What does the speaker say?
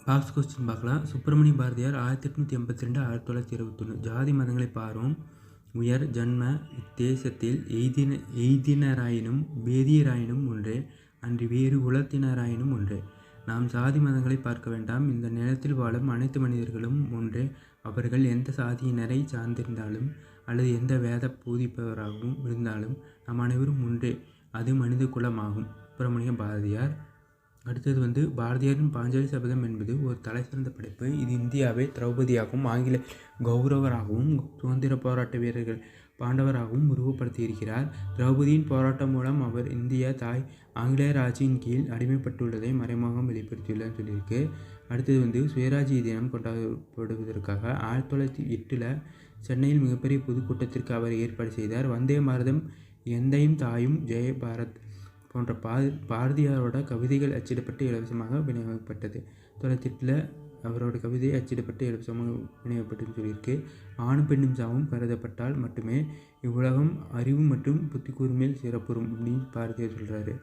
Box question பார்க்கலாம். சுப்பிரமணிய பாரதியார் 1882 1921. ஜாதி மதங்களை பாரும் உயர் ஜன்ம இத்தேசத்தில் எய்தினராயினும் வேதியராயினும் ஒன்றே, அன்றி வேறு குலத்தினராயினும் ஒன்றே. நாம் சாதி மதங்களை பார்க்க வேண்டாம். இந்த நிலத்தில் வாழும் அனைத்து மனிதர்களும் ஒன்றே. அவர்கள் எந்த சாதியினரை சார்ந்திருந்தாலும் அல்லது எந்த வேத போதிப்பவராகவும் இருந்தாலும் நாம் அனைவரும் ஒன்றே. அது மனித குலமாகும். சுப்பிரமணிய பாரதியார். அடுத்தது பாரதியாரின் பாஞ்சாலி சபதம் என்பது ஒரு தலைசிறந்த படைப்பு. இது இந்தியாவை திரௌபதியாகவும் ஆங்கில கௌரவராகவும் சுதந்திர போராட்ட வீரர்கள் பாண்டவராகவும் உருவப்படுத்தியிருக்கிறார். திரௌபதியின் போராட்டம் மூலம் அவர் இந்திய தாய் ஆங்கிலேயர் ஆட்சியின் கீழ் அடிமைப்பட்டுள்ளதை மறைமுகமாக வெளிப்படுத்தியுள்ளதுன்னு சொல்லியிருக்கு. அடுத்தது சுயராஜ்ய தினம் கொண்டாடப்படுவதற்காக 1908 சென்னையில் மிகப்பெரிய பொதுக்கூட்டத்திற்கு அவர் ஏற்பாடு செய்தார். வந்தே பாரதம், எந்தையும் தாயும், ஜெய பாரத் போன்ற பாரதியாரோட கவிதைகள் அச்சிடப்பட்டு இலவசமாக விநியோகிக்கப்பட்டது. 1908 அவரோட கவிதை அச்சிடப்பட்டு இலவசமாக விநியோகிக்கப்பட்டுன்னு சொல்லியிருக்கு. ஆணும் பெண்ணும் சாவும் கருதப்பட்டால் மட்டுமே இவ்வுலகம் அறிவு மற்றும் புத்தி கூர்மையில் சிறப்புறும் அப்படின்னு பாரதியார் சொல்கிறாரு.